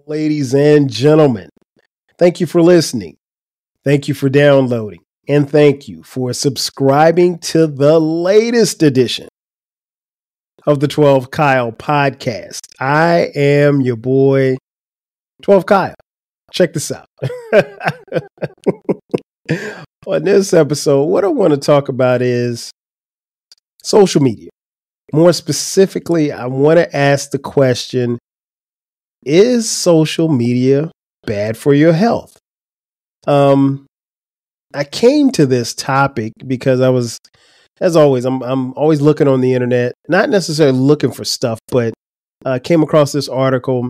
Ladies and gentlemen, thank you for listening. Thank you for downloading. And thank you for subscribing to the latest edition of the 12 Kyle podcast. I am your boy, 12 Kyle. Check this out. On this episode, what I want to talk about is social media. More specifically, I want to ask the question, is social media bad for your health? I came to this topic because I was, as always, I'm always looking on the internet, not necessarily looking for stuff, but came across this article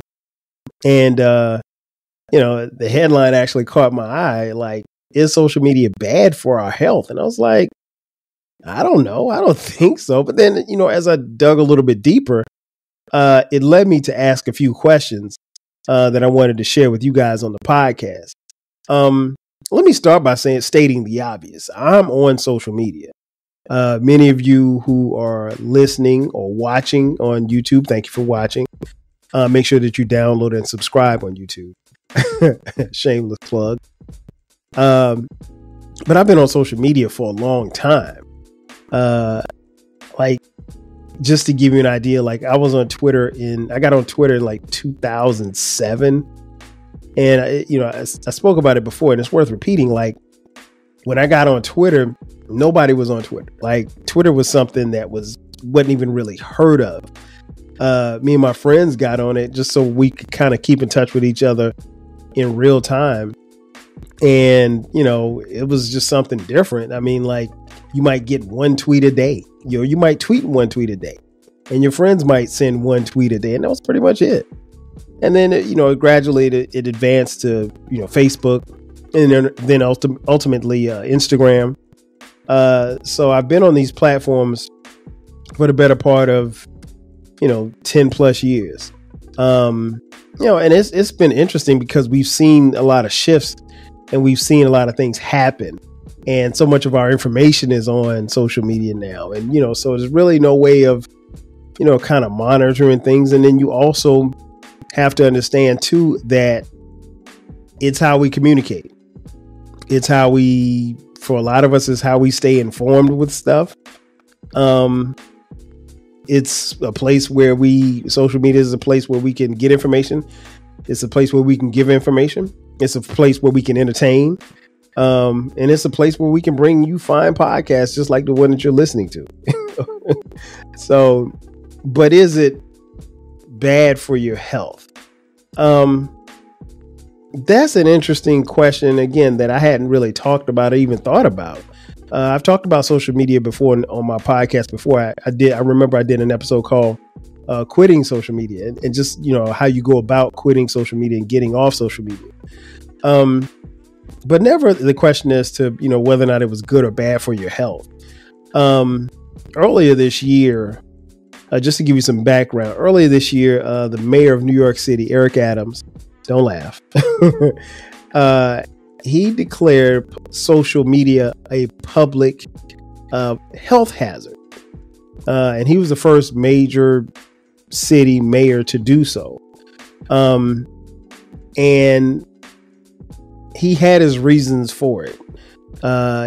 and, the headline actually caught my eye, like, is social media bad for our health? And I was like, I don't know. I don't think so. But then, as I dug a little bit deeper, it led me to ask a few questions that I wanted to share with you guys on the podcast. Let me start by stating the obvious. I'm on social media. Many of you who are listening or watching on YouTube, thank you for watching. Make sure that you download and subscribe on YouTube. Shameless plug. But I've been on social media for a long time. Just to give you an idea, I got on Twitter in 2007. And, I spoke about it before, and it's worth repeating. When I got on Twitter, nobody was on Twitter. Twitter was something that wasn't even really heard of. Me and my friends got on it just so we could kind of keep in touch with each other in real time. And, it was just something different. I mean, you might get one tweet a day. You might tweet one tweet a day, and your friends might send one tweet a day, and that was pretty much it. And then, it gradually it advanced to, Facebook, and then ultimately Instagram. So I've been on these platforms for the better part of, 10 plus years. And it's been interesting because we've seen a lot of shifts and we've seen a lot of things happen. And so much of our information is on social media now. And, so there's really no way of, kind of monitoring things. And then you also have to understand, too, that it's how we communicate. It's how for a lot of us, is how we stay informed with stuff. It's a place where social media is a place where we can get information. It's a place where we can give information. It's a place where we can entertain. And it's a place where we can bring you fine podcasts just like the one that you're listening to. So, but is it bad for your health? That's an interesting question, again, that I hadn't really talked about or even thought about. I've talked about social media before on my podcast before. I remember I did an episode called Quitting Social Media, and just, how you go about quitting social media and getting off social media. But never the question as to, whether or not it was good or bad for your health. Earlier this year, just to give you some background, the mayor of New York City, Eric Adams, don't laugh, he declared social media a public health hazard. And he was the first major city mayor to do so. And he had his reasons for it.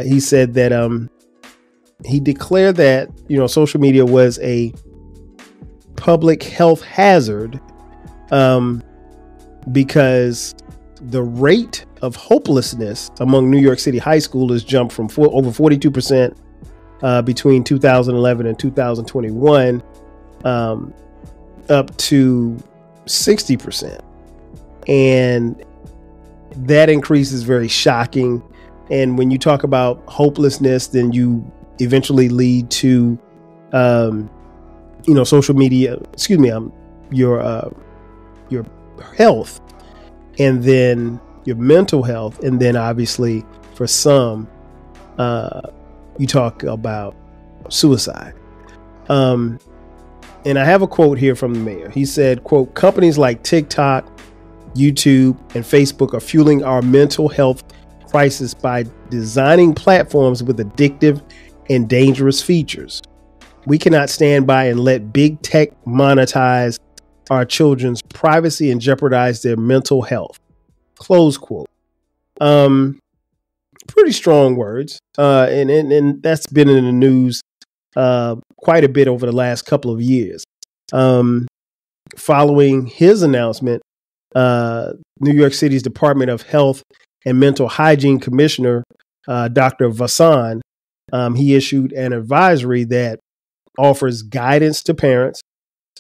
He said that he declared that, social media was a public health hazard because the rate of hopelessness among New York City high schoolers jumped from over 42% between 2011 and 2021 up to 60%. And that increase is very shocking. And when you talk about hopelessness, then you eventually lead to, social media, your health, and then your mental health. And then obviously for some, you talk about suicide. And I have a quote here from the mayor. He said, quote, "Companies like TikTok, YouTube, and Facebook are fueling our mental health crisis by designing platforms with addictive and dangerous features. We cannot stand by and let big tech monetize our children's privacy and jeopardize their mental health. Close quote. Pretty strong words. And that's been in the news quite a bit over the last couple of years. Following his announcement, New York City's Department of Health and Mental Hygiene Commissioner, Dr. Vasan, he issued an advisory that offers guidance to parents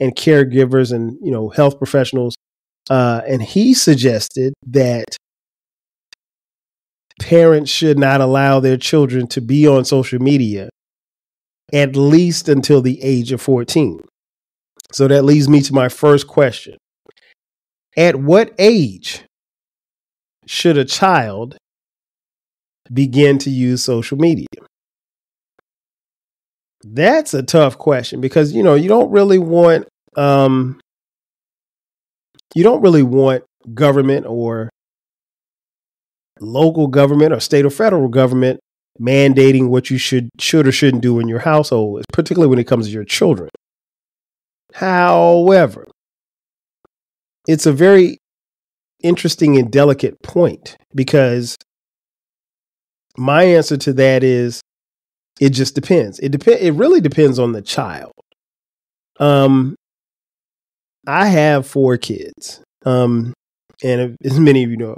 and caregivers and, health professionals. And he suggested that parents should not allow their children to be on social media at least until the age of 14. So that leads me to my first question. At what age should a child begin to use social media? That's a tough question because, you don't really want government or local government or state or federal government mandating what you should or shouldn't do in your household, particularly when it comes to your children. However, it's a very interesting and delicate point because my answer to that is it just depends. It really depends on the child. I have 4 kids. And as many of you know,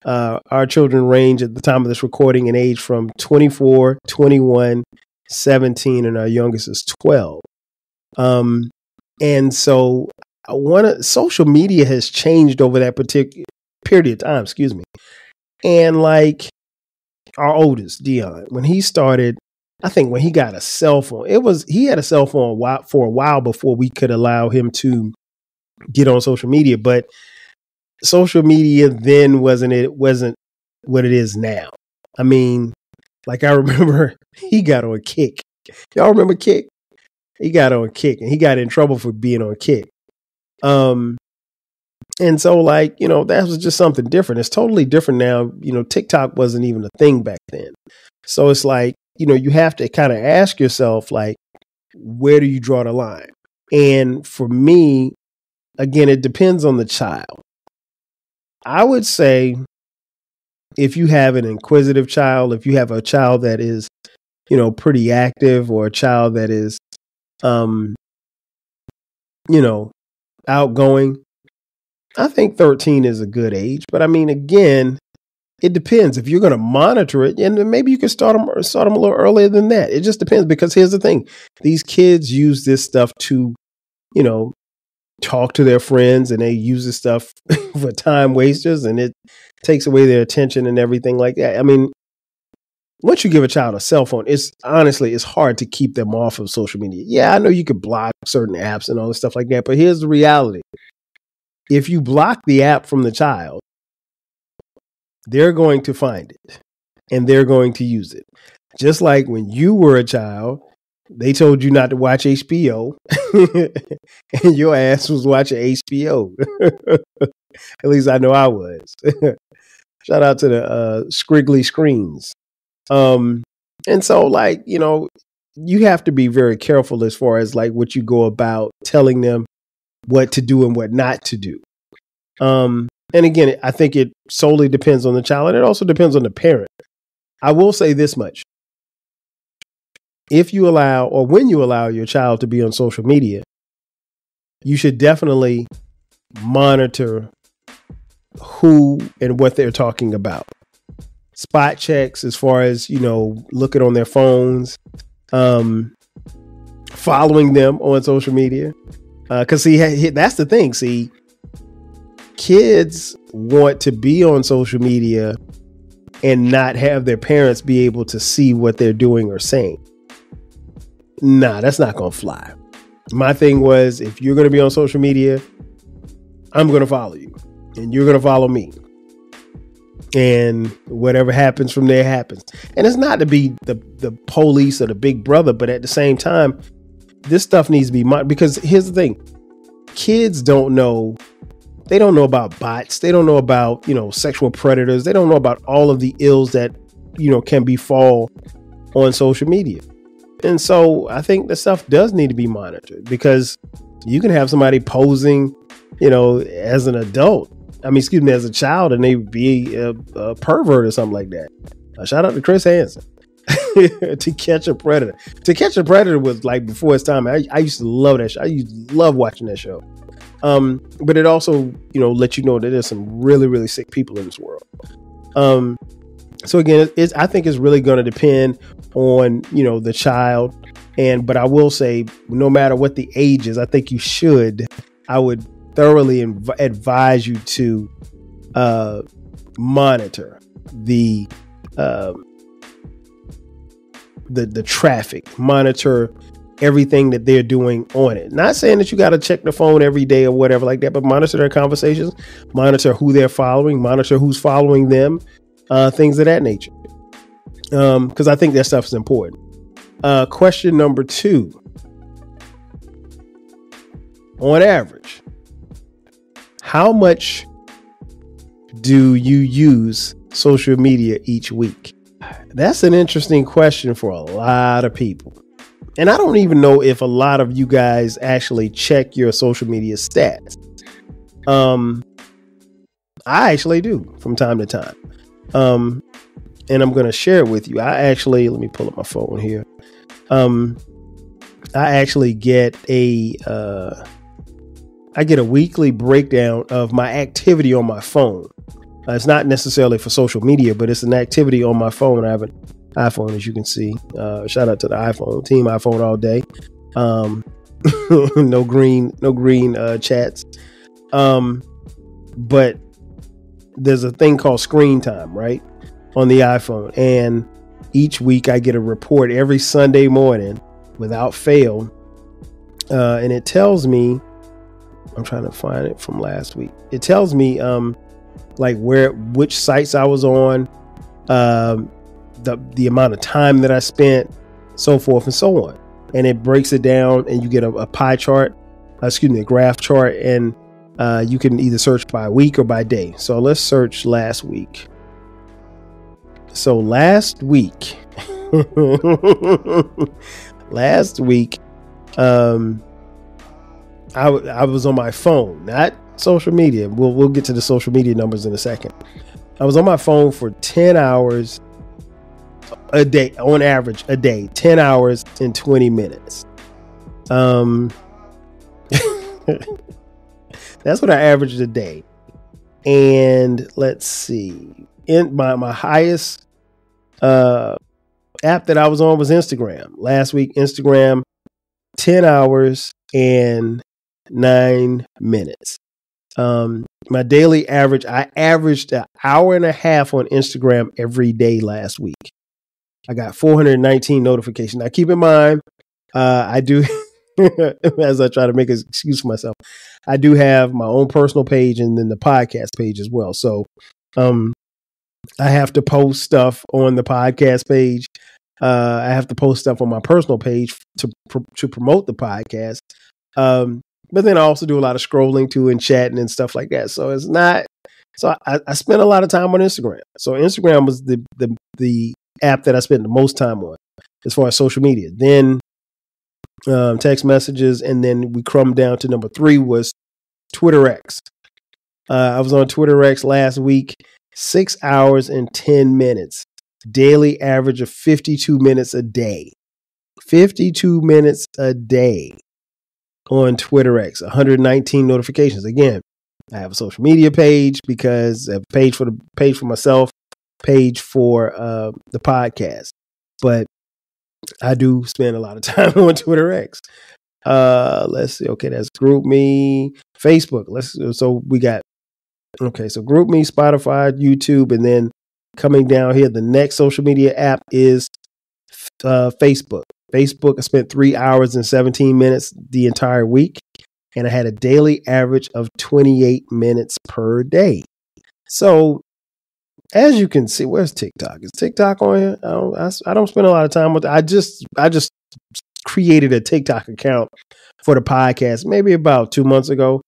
our children range at the time of this recording in age from 24, 21, 17, and our youngest is 12. And so social media has changed over that particular period of time, And like our oldest, Dion, when he started, I think when he got a cell phone, he had a cell phone for a while before we could allow him to get on social media. But social media then wasn't what it is now. I mean, like I remember he got on Kick. Y'all remember Kick? He got on Kick and he got in trouble for being on Kick. And so that was just something different. It's totally different now. TikTok wasn't even a thing back then. So it's like, you have to kind of ask yourself, like, where do you draw the line? And for me, again, it depends on the child. I would say if you have an inquisitive child, if you have a child that is, pretty active or a child that is, outgoing, I think 13 is a good age. But I mean, again, it depends. If you're going to monitor it, and maybe you can start them a little earlier than that. It just depends because here's the thing. These kids use this stuff to, talk to their friends and they use this stuff for time wasters and it takes away their attention and everything like that. I mean, once you give a child a cell phone, it's hard to keep them off of social media. Yeah, I know you could block certain apps and all this stuff like that, but here's the reality. If you block the app from the child, they're going to find it and they're going to use it. Just like when you were a child, they told you not to watch HBO and your ass was watching HBO. At least I know I was. Shout out to the squiggly screens. And so you have to be very careful as far as like what you go about telling them what to do and what not to do. And again, I think it solely depends on the child and it also depends on the parent. I will say this much. If you allow or when you allow your child to be on social media, you should definitely monitor who and what they're talking about. Spot checks as far as, looking on their phones, following them on social media. Because that's the thing. See, kids want to be on social media and not have their parents be able to see what they're doing or saying. Nah, that's not going to fly. My thing was, if you're going to be on social media, I'm going to follow you and you're going to follow me. And whatever happens from there happens. And it's not to be the police or the big brother, but at the same time, this stuff needs to be because here's the thing. Kids don't know. They don't know about bots. They don't know about, sexual predators. They don't know about all of the ills that, can befall on social media. And so I think the stuff does need to be monitored because you can have somebody posing as an adult. As a child, and they be a pervert or something like that. Shout out to Chris Hansen. To Catch a Predator. To Catch a Predator was like before its time. I used to love that show. I used to love watching that show. But it also, let you know that there's some really, really sick people in this world. So again, I think it's really going to depend on, the child. But I will say, no matter what the age is, I think I would thoroughly advise you to monitor the traffic, monitor everything that they're doing on it. Not saying that you got to check the phone every day or whatever like that, but monitor their conversations, monitor who they're following, monitor who's following them, things of that nature. Because I think that stuff is important. Question number 2. On average, how much do you use social media each week? That's an interesting question for a lot of people. And I don't even know if a lot of you guys actually check your social media stats. I actually do from time to time. And I'm going to share it with you. Let me pull up my phone here. I actually get I get a weekly breakdown of my activity on my phone. It's not necessarily for social media, but it's an activity on my phone. I have an iPhone, as you can see. Shout out to the iPhone team, iPhone all day. No green chats. But there's a thing called screen time, right, on the iPhone. And each week I get a report every Sunday morning without fail. And it tells me, I'm trying to find it from last week. It tells me which sites I was on, the amount of time that I spent, so forth and so on. And it breaks it down, and you get a pie chart, a graph chart, and you can either search by week or by day. So let's search last week. So last week, I was on my phone, not social media. We'll get to the social media numbers in a second. I was on my phone for 10 hours a day, on average a day, 10 hours and 20 minutes. That's what I averaged a day. And let's see, in my highest app that I was on was Instagram. Last week, Instagram, 10 hours and 9 minutes. My daily average, I averaged an hour and a half on Instagram every day last week. I got 419 notifications. Now keep in mind, I do, as I try to make an excuse for myself, I do have my own personal page and then the podcast page as well. So I have to post stuff on the podcast page. I have to post stuff on my personal page to promote the podcast. But then I also do a lot of scrolling too and chatting and stuff like that. So it's not, so I spent a lot of time on Instagram. So Instagram was the app that I spent the most time on as far as social media. Then text messages. And then we crumbed down to number 3 was Twitter X. I was on Twitter X last week, 6 hours and 10 minutes, daily average of 52 minutes a day, 52 minutes a day. On Twitter X, 119 notifications. Again, I have a social media page because I have a page for myself, page for the podcast. But I do spend a lot of time on Twitter X. Let's see. Okay, that's GroupMe, Facebook. So GroupMe, Spotify, YouTube, and then coming down here, the next social media app is Facebook. Facebook, I spent 3 hours and 17 minutes the entire week, and I had a daily average of 28 minutes per day. So, as you can see, where's TikTok? Is TikTok on here? I don't spend a lot of time with it. I just created a TikTok account for the podcast maybe about 2 months ago.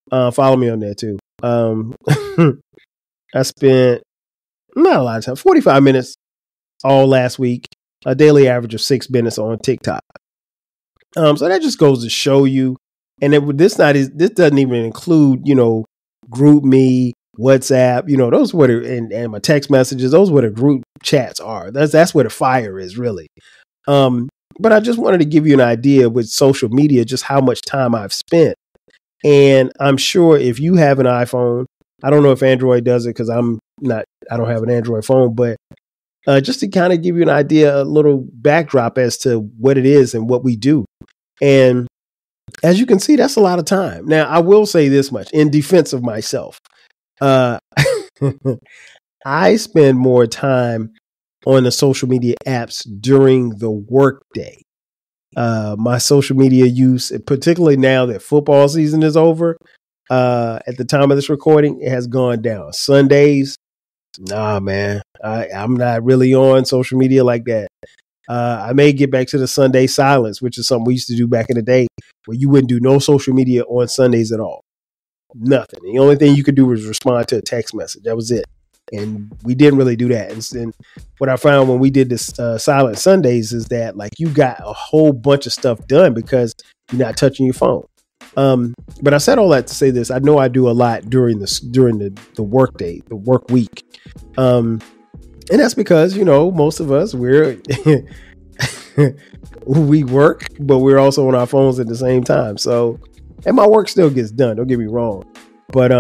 Follow me on there too. I spent not a lot of time, 45 minutes all last week. A daily average of 6 minutes on TikTok. So that just goes to show you And this doesn't even include, GroupMe, WhatsApp, those what and my text messages, those what the group chats are. That's where the fire is really. But I just wanted to give you an idea with social media, just how much time I've spent. And I'm sure if you have an iPhone, I don't know if Android does it because I don't have an Android phone, but just to kind of give you an idea, a little backdrop as to what it is and what we do. And as you can see, that's a lot of time. Now, I will say this much in defense of myself. I spend more time on the social media apps during the workday. My social media use, particularly now that football season is over, at the time of this recording, it has gone down. Sundays, nah, man, I'm not really on social media like that. I may get back to the Sunday silence, which is something we used to do back in the day, where you wouldn't do no social media on Sundays at all. Nothing. The only thing you could do was respond to a text message. That was it. And we didn't really do that. And what I found when we did this silent Sundays is that like you got a whole bunch of stuff done because you're not touching your phone. But I said all that to say this. I know I do a lot during the work day, the work week. And that's because, most of us, we work, but we're also on our phones at the same time. So, and my work still gets done. Don't get me wrong. But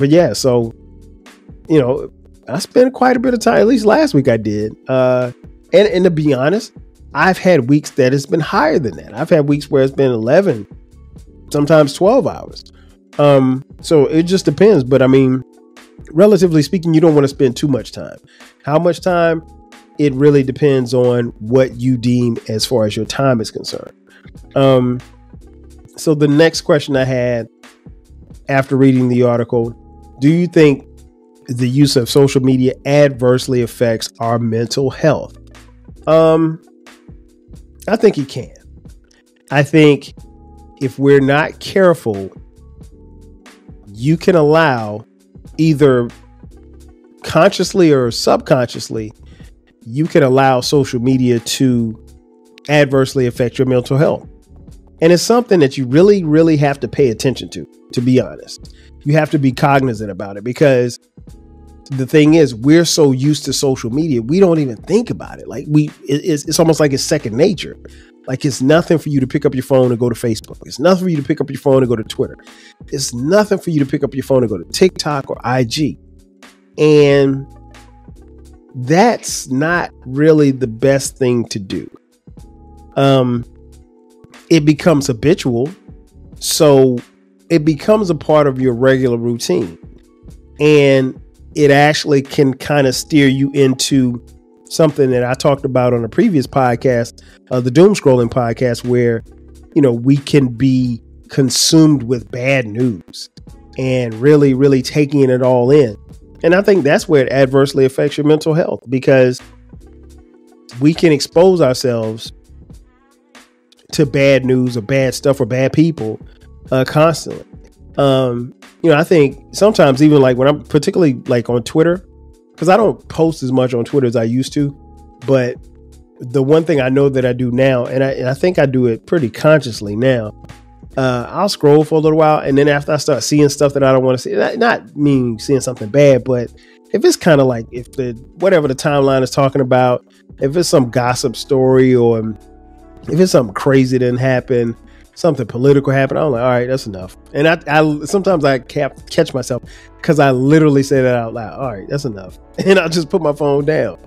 yeah, so, I spent quite a bit of time, at least last week I did. And to be honest, I've had weeks that it's been higher than that. I've had weeks where it's been 11, sometimes 12 hours. So it just depends. But I mean, relatively speaking, you don't want to spend too much time. How much time? It really depends on what you deem as far as your time is concerned. So the next question I had after reading the article, do you think the use of social media adversely affects our mental health? I think it can. I think if we're not careful, you can allow, either consciously or subconsciously, you can allow social media to adversely affect your mental health. And it's something that you really, really have to pay attention to be honest. You have to be cognizant about it, because the thing is, we're so used to social media, we don't even think about it. Like it's almost like it's second nature. Like it's nothing for you to pick up your phone and go to Facebook. It's nothing for you to pick up your phone and go to Twitter. It's nothing for you to pick up your phone and go to TikTok or IG. And that's not really the best thing to do. It becomes habitual. So it becomes a part of your regular routine. And it actually can kind of steer you into something that I talked about on a previous podcast, the doom scrolling podcast, where, we can be consumed with bad news and really, really taking it all in. And I think that's where it adversely affects your mental health, because we can expose ourselves to bad news or bad stuff or bad people constantly. I think sometimes even like when I'm particularly like on Twitter, because I don't post as much on Twitter as I used to, but the one thing I know that I do now, and I think I do it pretty consciously now, I'll scroll for a little while, and then after I start seeing stuff that I don't want to see, not meaning seeing something bad, but if it's kind of like if whatever the timeline is talking about, if it's some gossip story or if it's something crazy that didn't happen, something political happened, I'm like, all right, that's enough. And I sometimes I catch myself because I literally say that out loud. All right, that's enough. And I'll just put my phone down.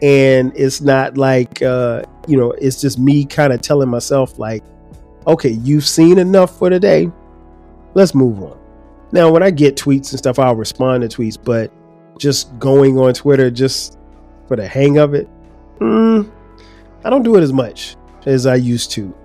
And it's not like, it's just me kind of telling myself like, okay, you've seen enough for today. Let's move on. Now, when I get tweets and stuff, I'll respond to tweets, but just going on Twitter just for the hang of it, I don't do it as much as I used to.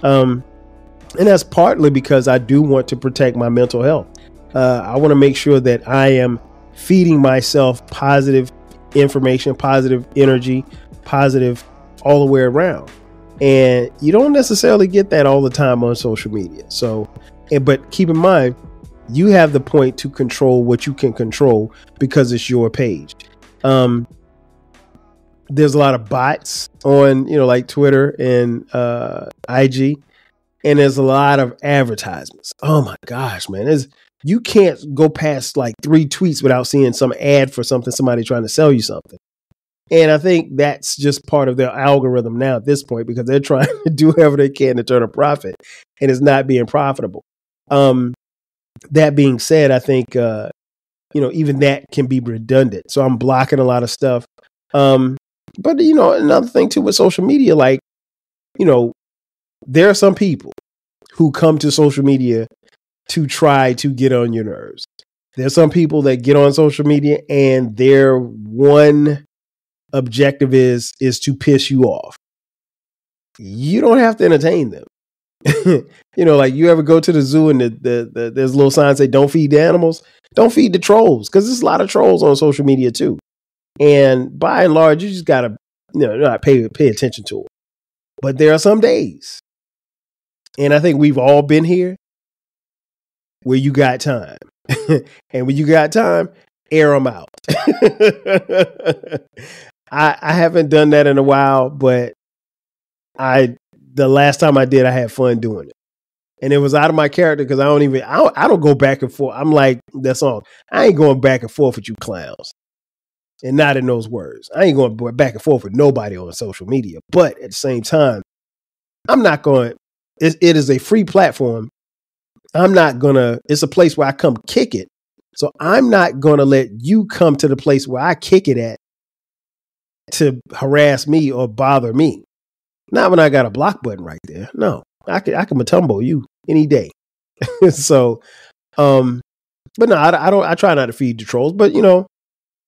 And that's partly because I do want to protect my mental health. I want to make sure that I am feeding myself positive information, positive energy, positive all the way around. And you don't necessarily get that all the time on social media. So, but keep in mind, you have the point to control what you can control because it's your page. There's a lot of bots on, like Twitter and IG. and there's a lot of advertisements. Oh my gosh, man. You can't go past like 3 tweets without seeing some ad for something, somebody trying to sell you something. And I think that's just part of their algorithm now at this point, because they're trying to do whatever they can to turn a profit, and it's not being profitable. That being said, I think, even that can be redundant. So I'm blocking a lot of stuff. But, another thing too with social media, like, there are some people who come to social media to try to get on your nerves. There's some people that get on social media and their one objective is to piss you off. You don't have to entertain them. Like you ever go to the zoo and there's a little sign say, don't feed the animals, don't feed the trolls, because there's a lot of trolls on social media too. And by and large, you just got to, not pay attention to it. But there are some days, and I think we've all been here, where you got time. And when you got time, air them out. I haven't done that in a while, but the last time I did, I had fun doing it. And it was out of my character, because I don't go back and forth. I'm like that song. I ain't going back and forth with you clowns. And not in those words. I ain't going back and forth with nobody on social media. But at the same time, I'm not going, it is a free platform. It's a place where I come kick it. So I'm not going to let you come to the place where I kick it at to harass me or bother me. Not when I got a block button right there. No, I can Matumbo you any day. So, but no, I try not to feed the trolls, but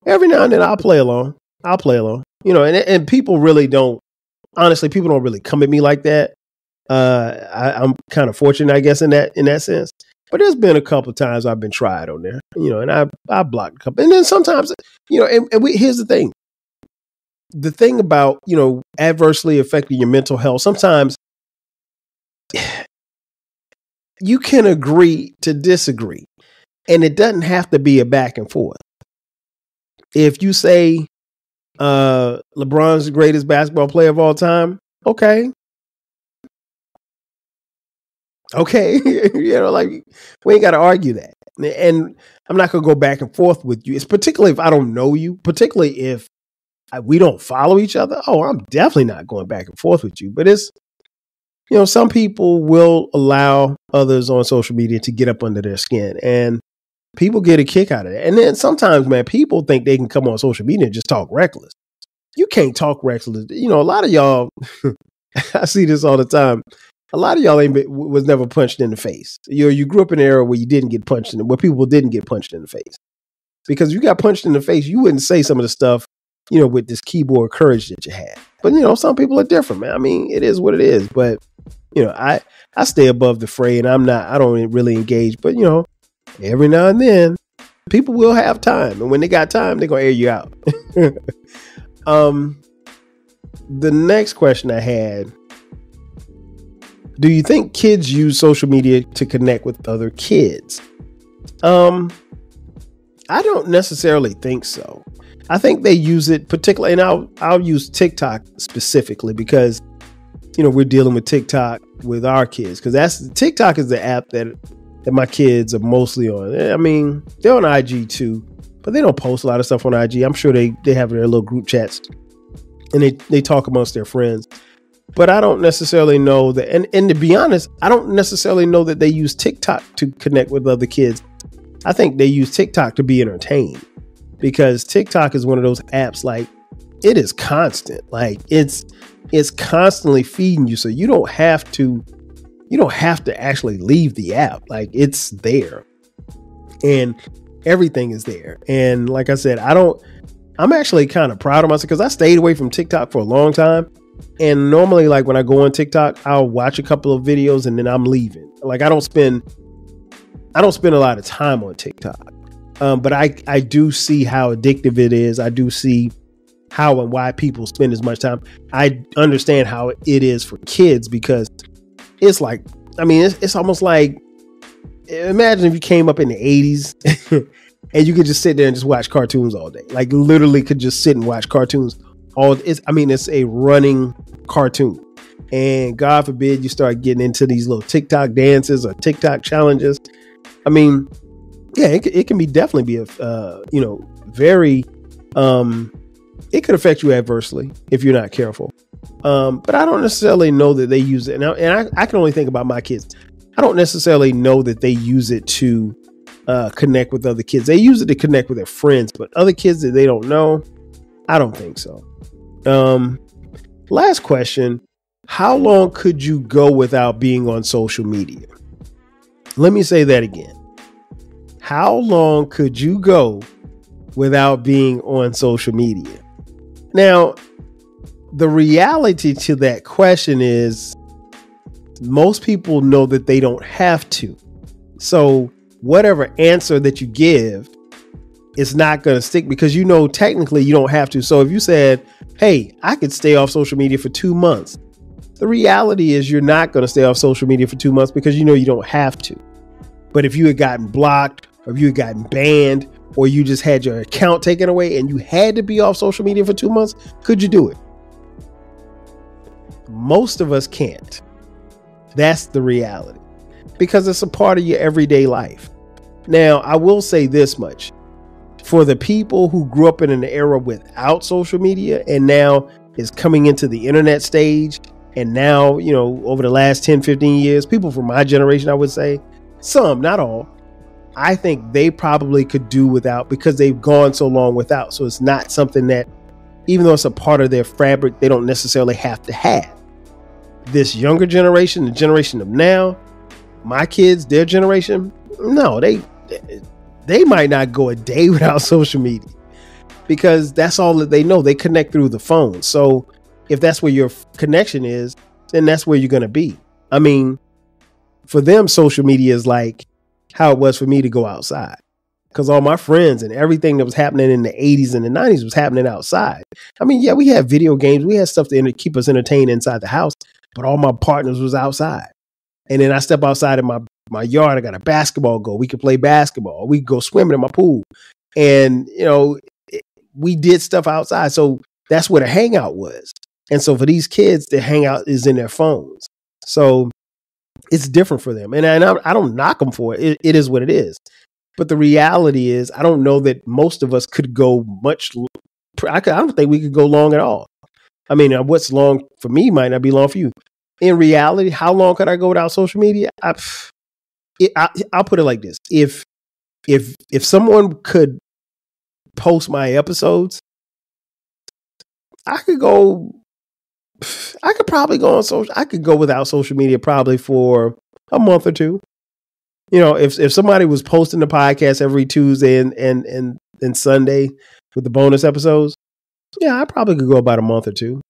every now and then I'll play along, and people really don't, honestly, people don't really come at me like that. I'm kind of fortunate, I guess, in that sense. But there's been a couple of times I've been tried on there, and I blocked a couple. And then sometimes, here's the thing. The thing about, adversely affecting your mental health, sometimes you can agree to disagree, and it doesn't have to be a back and forth. If you say LeBron's the greatest basketball player of all time, okay. Like we ain't got to argue that. And I'm not going to go back and forth with you. It's particularly if I don't know you, particularly if we don't follow each other. Oh, I'm definitely not going back and forth with you. But it's, some people will allow others on social media to get up under their skin, and people get a kick out of that. And then sometimes, man, people think they can come on social media and just talk reckless. You can't talk reckless. A lot of y'all, I see this all the time. A lot of y'all was never punched in the face. You grew up in an era where you didn't get punched where people didn't get punched in the face. Because if you got punched in the face, you wouldn't say some of the stuff, with this keyboard courage that you had. But, some people are different, man. I mean, it is what it is. But, I stay above the fray, and I don't really engage. But, every now and then, people will have time. And when they got time, they're going to air you out. The next question I had, do you think kids use social media to connect with other kids? I don't necessarily think so. I think they use it particularly, and I'll use TikTok specifically because, we're dealing with TikTok with our kids, because TikTok is the app that my kids are mostly on. I mean, they're on IG too, but they don't post a lot of stuff on IG. I'm sure they have their little group chats and they talk amongst their friends. But I don't necessarily know that, and to be honest, I don't necessarily know that they use TikTok to connect with other kids. I think they use TikTok to be entertained, because TikTok is one of those apps, like, it is constant. Like it's constantly feeding you. So you don't have to actually leave the app. Like, it's there and everything is there. And like I said, I'm actually kind of proud of myself, because I stayed away from TikTok for a long time. And normally, like, when I go on TikTok, I'll watch a couple of videos and then I'm leaving. Like, I don't spend a lot of time on TikTok. But I do see how addictive it is. I do see how and why people spend as much time. I understand how it is for kids, because it's like, it's almost like, imagine if you came up in the 80s and you could just sit there and just watch cartoons all day. Like, literally could just sit and watch cartoons it's a running cartoon. and God forbid you start getting into these little TikTok dances or TikTok challenges. I mean, yeah, it can be definitely be very, it could affect you adversely if you're not careful. But I don't necessarily know that they use it now. And I can only think about my kids. I don't necessarily know that they use it to connect with other kids. They use it to connect with their friends, but other kids that they don't know, I don't think so. Last question. How long could you go without being on social media? Let me say that again. How long could you go without being on social media? Now, the reality to that question is most people know that they don't have to. So whatever answer that you give is not going to stick because technically you don't have to. So if you said, hey, I could stay off social media for 2 months, the reality is you're not going to stay off social media for 2 months because you don't have to. But if you had gotten blocked or if you had gotten banned or you just had your account taken away and you had to be off social media for 2 months, could you do it? Most of us can't. That's the reality because it's a part of your everyday life. Now, I will say this much. For the people who grew up in an era without social media and now is coming into the internet stage, and now, over the last 10, 15 years, people from my generation, I would say, some, not all, I think they probably could do without because they've gone so long without. So it's not something that, even though it's a part of their fabric, they don't necessarily have to have. This younger generation, the generation of now, my kids, their generation, no, they might not go a day without social media because that's all that they know. They connect through the phone. So if that's where your connection is, then that's where you're going to be. I mean, for them, social media is like how it was for me to go outside because all my friends and everything that was happening in the 80s and the 90s was happening outside. I mean, yeah, we had video games. We had stuff to keep us entertained inside the house, but all my partners was outside. And then I step outside in my yard. I got a basketball goal. We could play basketball. We could go swimming in my pool. And, we did stuff outside. So that's where the hangout was. And so for these kids, the hangout is in their phones. So it's different for them. And I don't knock them for it. It is what it is. But the reality is, I don't know that most of us could go much. I don't think we could go long at all. I mean, what's long for me might not be long for you. In reality, how long could I go without social media? I'll put it like this. If someone could post my episodes, I could probably go on social. I could go without social media probably for a month or two. If somebody was posting the podcast every Tuesday and Sunday with the bonus episodes, yeah, I probably could go about a month or two.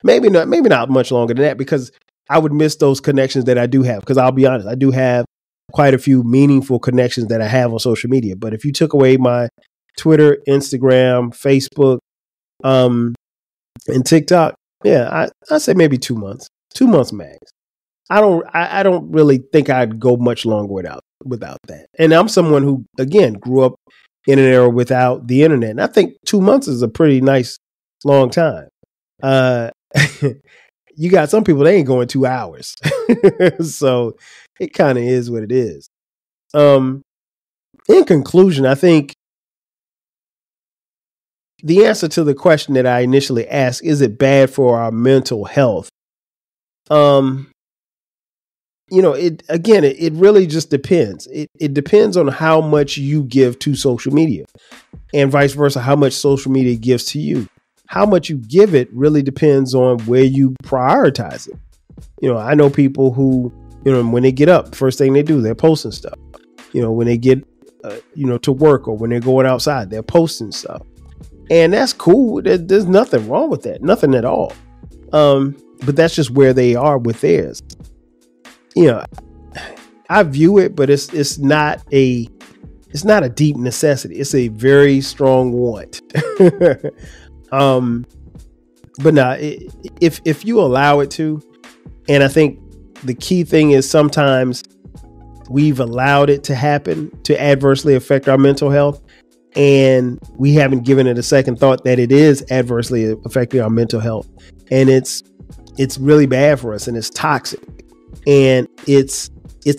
Maybe not much longer than that because I would miss those connections that I do have. Because I'll be honest, I do have quite a few meaningful connections that I have on social media. But if you took away my Twitter, Instagram, Facebook, and TikTok, yeah, I'd say maybe 2 months. 2 months max. I don't really think I'd go much longer without that. And I'm someone who, again, grew up in an era without the internet. And I think 2 months is a pretty nice long time. You got some people, they ain't going 2 hours. So it kind of is what it is. In conclusion, I think the answer to the question that I initially asked, is it bad for our mental health? It really just depends. It depends on how much you give to social media and vice versa, how much social media gives to you. How much you give it really depends on where you prioritize it. I know people who, when they get up, first thing they do, they're posting stuff. When they get, to work or when they're going outside, they're posting stuff. And that's cool. There's nothing wrong with that. Nothing at all. But that's just where they are with theirs. I view it, but it's not a deep necessity. It's a very strong want. But nah, if you allow it to, and I think the key thing is sometimes we've allowed it to happen to adversely affect our mental health, and we haven't given it a second thought that it is adversely affecting our mental health. And it's it's really bad for us and it's toxic. And it's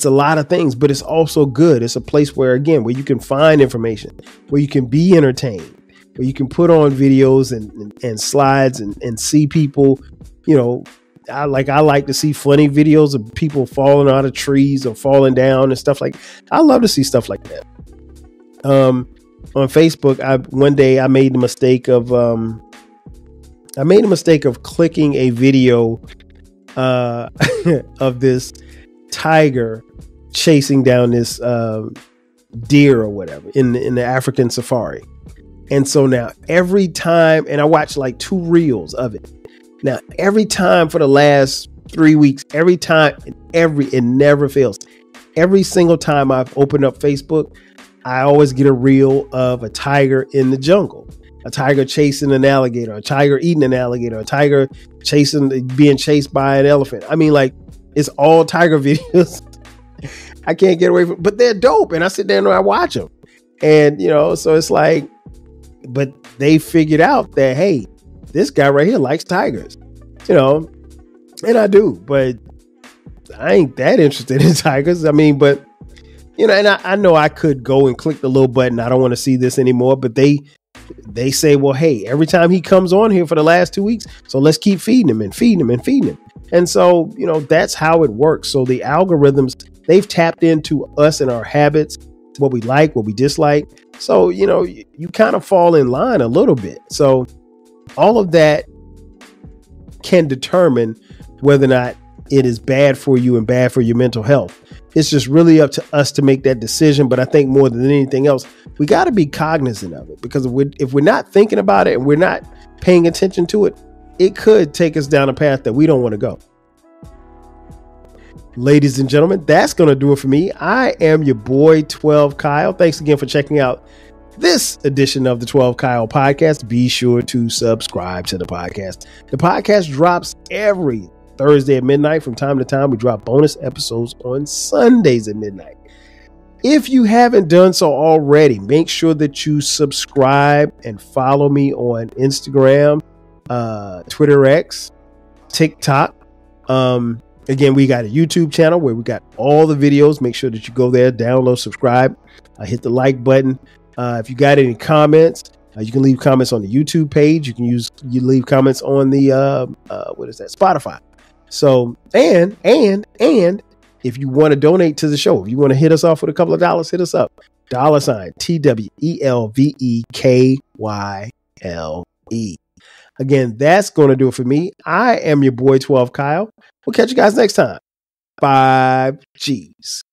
a lot of things, but it's also good. It's a place where, again, where you can find information, where you can be entertained, where you can put on videos and slides and see people, I like to see funny videos of people falling out of trees or falling down and stuff like that. I love to see stuff like that. On Facebook, one day I made the mistake of clicking a video of this tiger chasing down this deer or whatever in the African safari. And so now every time, and I watched like 2 reels of it. Now, every time for the last 3 weeks, every time, it never fails. Every single time I've opened up Facebook, I always get a reel of a tiger in the jungle, a tiger chasing an alligator, a tiger eating an alligator, a tiger being chased by an elephant. I mean, like, it's all tiger videos. I can't get away from, but they're dope. And I sit there and I watch them. And, so it's like, but they figured out that, hey, this guy right here likes tigers, and I do, but I ain't that interested in tigers. I mean, but, and I know I could go and click the little button. I don't want to see this anymore, but they say, well, hey, every time he comes on here for the last 2 weeks, so let's keep feeding him and feeding him and feeding him. And so, that's how it works. So the algorithms, they've tapped into us and our habits, what we like, what we dislike. So, you kind of fall in line a little bit. So all of that can determine whether or not it is bad for you and bad for your mental health. It's just really up to us to make that decision. But I think more than anything else, we got to be cognizant of it, because if we're not thinking about it and we're not paying attention to it, it could take us down a path that we don't want to go. Ladies and gentlemen, that's going to do it for me. I am your boy, 12 Kyle. Thanks again for checking out this edition of the 12 Kyle podcast. Be sure to subscribe to the podcast. The podcast drops every Thursday at midnight. From time to time, we drop bonus episodes on Sundays at midnight. If you haven't done so already, make sure that you subscribe and follow me on Instagram, Twitter X, TikTok. Again, we got a YouTube channel where we got all the videos. Make sure that you go there, download, subscribe, hit the like button. If you got any comments, you can leave comments on the YouTube page. You leave comments on the Spotify. So, and if you want to donate to the show, if you want to hit us off with a couple of dollars, hit us up. $TWELVEKYLE. Again, that's going to do it for me. I am your boy, 12 Kyle. We'll catch you guys next time. 5 G's.